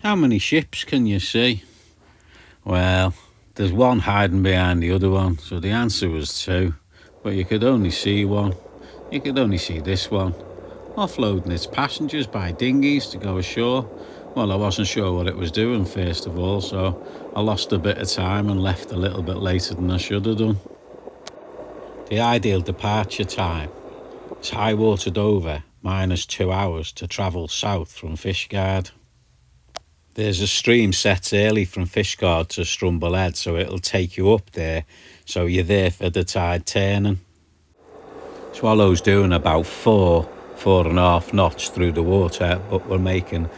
How many ships can you see? Well, there's one hiding behind the other one, so the answer was two, but you could only see one. You could only see this one, offloading its passengers by dinghies to go ashore. Well, I wasn't sure what it was doing first of all, so I lost a bit of time and left a little bit later than I should have done. The ideal departure time is high water Dover, -2 hours to travel south from Fishguard. There's a stream sets early from Fishguard to Strumblehead, so it'll take you up there, so you're there for the tide turning. Swallow's doing about 4.5 knots through the water, but we're making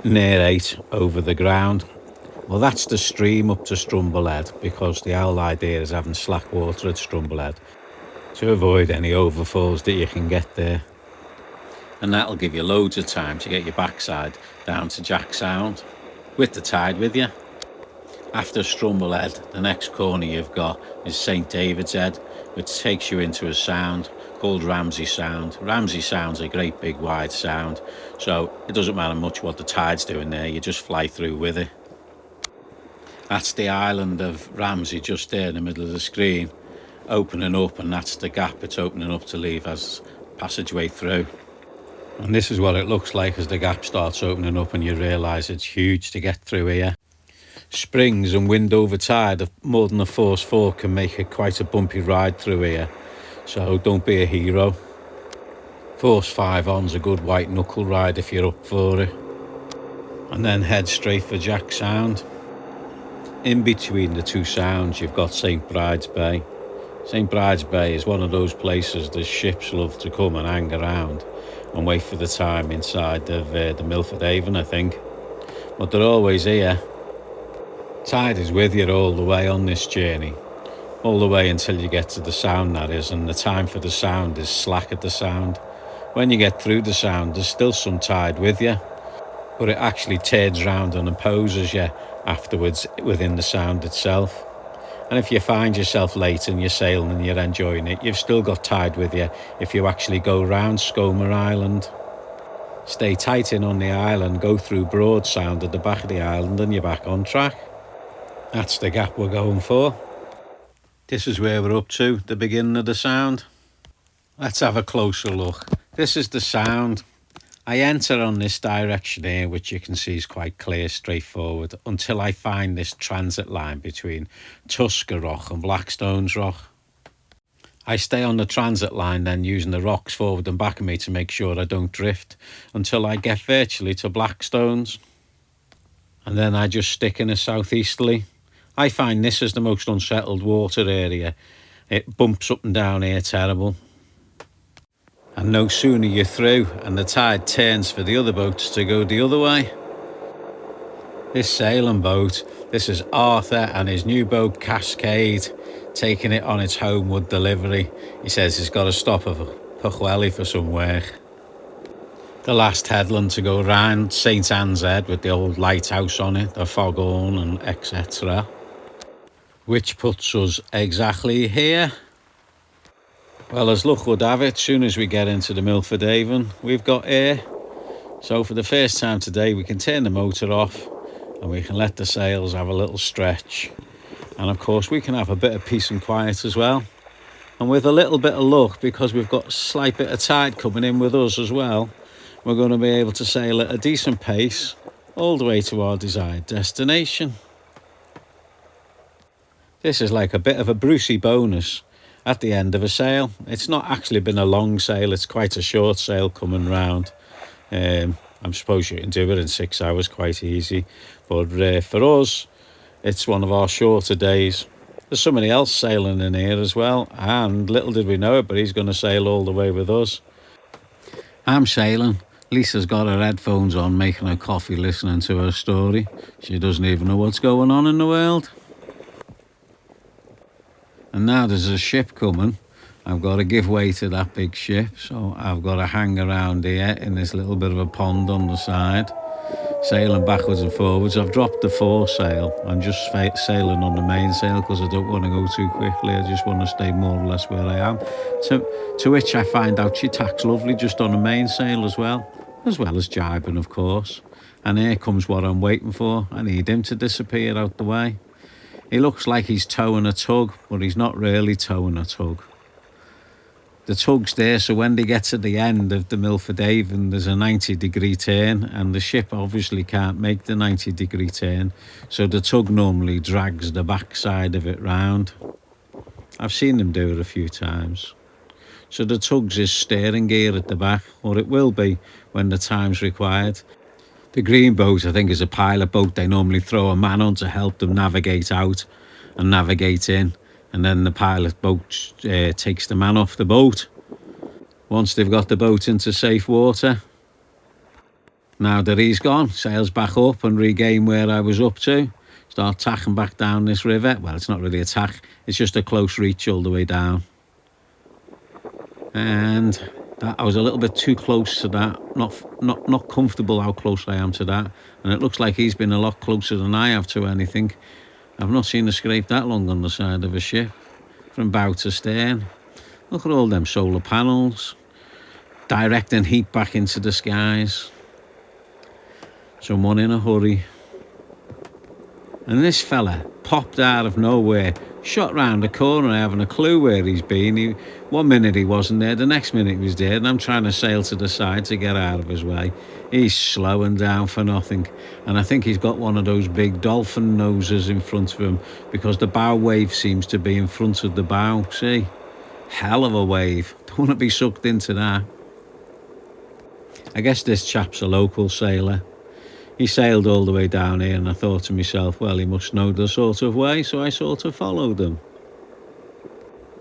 near 8 over the ground. Well, that's the stream up to Strumblehead, because the whole idea is having slack water at Strumblehead to avoid any overfalls that you can get there. And that'll give you loads of time to get your backside down to Jack Sound with the tide with you. After Strumblehead, the next corner you've got is St David's Head, which takes you into a sound called Ramsey Sound. Ramsey Sound's a great big wide sound, so it doesn't matter much what the tide's doing there, you just fly through with it. That's the island of Ramsey just there in the middle of the screen, opening up, and that's the gap it's opening up to leave as passageway through. And this is what it looks like as the gap starts opening up and you realise it's huge to get through here. Springs and wind over tide of more than a force 4 can make it quite a bumpy ride through here, so don't be a hero. Force 5 on's a good white knuckle ride if you're up for it. And then head straight for Jack Sound. In between the two sounds you've got St Bride's Bay. St Bride's Bay is one of those places that ships love to come and hang around and wait for the time inside of the Milford Haven, I think. But they're always here. Tide is with you all the way on this journey, all the way until you get to the sound, that is, and the time for the sound is slack at the sound. When you get through the sound, there's still some tide with you, but it actually turns round and opposes you afterwards within the sound itself. And if you find yourself late and you're sailing and you're enjoying it, you've still got tide with you if you actually go round Skomer Island. Stay tight in on the island, go through Broad Sound at the back of the island, and you're back on track. That's the gap we're going for. This is where we're up to, the beginning of the sound. Let's have a closer look. This is the sound. I enter on this direction here, which you can see is quite clear, straightforward, until I find this transit line between Tusker Rock and Blackstones Rock. I stay on the transit line then, using the rocks forward and back of me to make sure I don't drift, until I get virtually to Blackstones. And then I just stick in a southeasterly. I find this is the most unsettled water area. It bumps up and down here terrible. And no sooner you're through and the tide turns for the other boats to go the other way. This sailing boat, this is Arthur and his new boat Cascade, taking it on its homeward delivery. He says he's got to stop at Pwllheli for some work. The last headland to go round, St Anne's Head with the old lighthouse on it, the foghorn and etc. Which puts us exactly here. Well, as luck would have it, soon as we get into the Milford Haven, we've got air. So for the first time today, we can turn the motor off and we can let the sails have a little stretch. And of course, we can have a bit of peace and quiet as well. And with a little bit of luck, because we've got a slight bit of tide coming in with us as well, we're going to be able to sail at a decent pace all the way to our desired destination. This is like a bit of a Brucey bonus at the end of a sail. It's not actually been a long sail, it's quite a short sail coming round. I'm suppose you can do it in 6 hours quite easy, but for us it's one of our shorter days. There's somebody else sailing in here as well, and little did we know it, but he's going to sail all the way with us. I'm sailing. Lisa's got her headphones on, making her coffee, listening to her story. She doesn't even know what's going on in the world. And now there's a ship coming. I've got to give way to that big ship, so I've got to hang around here in this little bit of a pond on the side, sailing backwards and forwards. I've dropped the foresail. I'm just sailing on the mainsail because I don't want to go too quickly. I just want to stay more or less where I am. To which I find out she tacks lovely just on the mainsail as well as jibing, of course. And here comes what I'm waiting for. I need him to disappear out the way. He looks like he's towing a tug, but he's not really towing a tug. The tug's there, so when they get to the end of the Milford Haven, there's a 90-degree turn, and the ship obviously can't make the 90-degree turn, so the tug normally drags the backside of it round. I've seen them do it a few times. So the tug's is steering gear at the back, or it will be when the time's required. The green boat, I think, is a pilot boat. They normally throw a man on to help them navigate out and navigate in. And then the pilot boat takes the man off the boat once they've got the boat into safe water. Now that he's gone, sails back up and regain where I was up to. Start tacking back down this river. Well, it's not really a tack, it's just a close reach all the way down. And that, I was a little bit too close to that. Not comfortable how close I am to that. And it looks like he's been a lot closer than I have to anything. I've not seen a scrape that long on the side of a ship, from bow to stern. Look at all them solar panels, directing heat back into the skies. Someone in a hurry. And this fella popped out of nowhere, shot round the corner, having a clue where he's been. One minute he wasn't there, the next minute he was there, and I'm trying to sail to the side to get out of his way. He's slowing down for nothing, and I think he's got one of those big dolphin noses in front of him, because the bow wave seems to be in front of the bow. See? Hell of a wave. Don't want to be sucked into that. I guess this chap's a local sailor. He sailed all the way down here, and I thought to myself, well, he must know the sort of way, so I sort of followed him.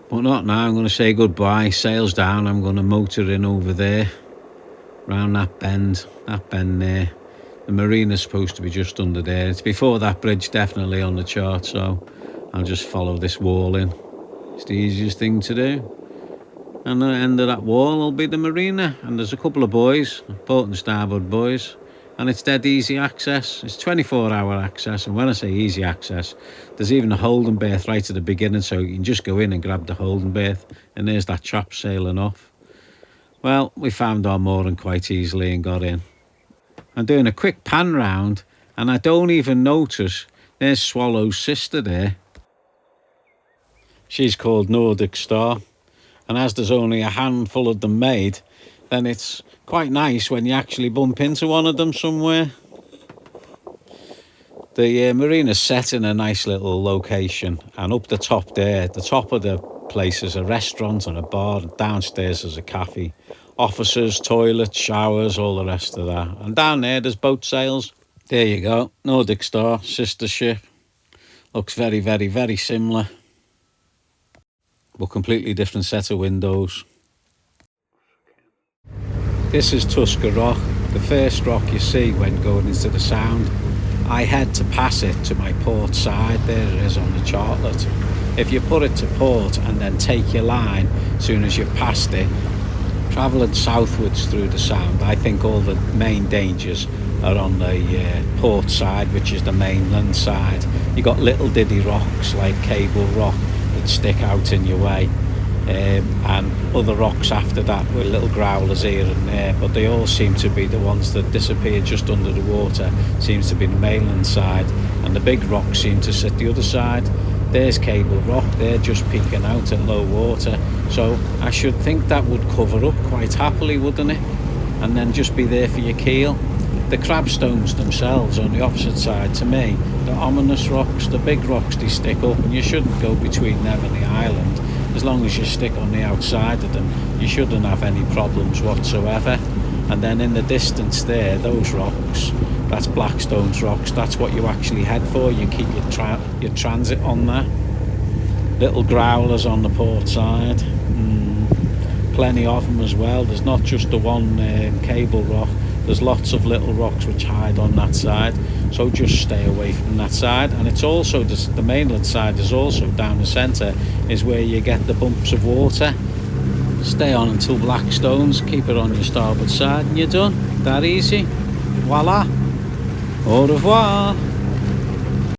But not now. I'm going to say goodbye. Sails down. I'm going to motor in over there, round that bend there. The Marina's supposed to be just under there. It's before that bridge, definitely on the chart, so I'll just follow this wall in. It's the easiest thing to do. And at the end of that wall will be the Marina, and there's a couple of buoys, port and starboard buoys. And it's dead easy access. It's 24-hour access, and when I say easy access, there's even a holding berth right at the beginning, so you can just go in and grab the holding berth, and there's that chap sailing off. Well, we found our mooring quite easily and got in. I'm doing a quick pan round, and I don't even notice there's Swallow's sister there. She's called Nordic Star, and as there's only a handful of them made, then it's quite nice when you actually bump into one of them somewhere. The Marina's set in a nice little location, and up the top there, the top of the place is a restaurant and a bar, and downstairs is a cafe. Offices, toilets, showers, all the rest of that. And down there's boat sails. There you go, Nordic Star, sister ship. Looks very, very, very similar, but completely different set of windows. This is Tusker Rock, the first rock you see when going into the Sound. I had to pass it to my port side. There it is on the chartlet. If you put it to port and then take your line as soon as you've passed it, travelling southwards through the Sound, I think all the main dangers are on the port side, which is the mainland side. You got little diddy rocks like Cable Rock that stick out in your way. And other rocks after that with little growlers here and there, but they all seem to be the ones that disappear just under the water. Seems to be the mainland side, and the big rocks seem to sit the other side. There's Cable Rock, they're just peeking out at low water, so I should think that would cover up quite happily, wouldn't it? And then just be there for your keel. The crabstones themselves on the opposite side, to me, the ominous rocks, the big rocks, they stick up, and you shouldn't go between them and the island. As long as you stick on the outside of them, you shouldn't have any problems whatsoever. And then in the distance there, those rocks, that's Blackstone's rocks, that's what you actually head for. You keep your transit on there. Little growlers on the port side. Plenty of them as well. There's not just the one Cable Rock. There's lots of little rocks which hide on that side, so just stay away from that side. And it's also the mainland side is also down the centre is where you get the bumps of water. Stay on until Blackstones, keep it on your starboard side, and you're done. That easy. Voila. Au revoir.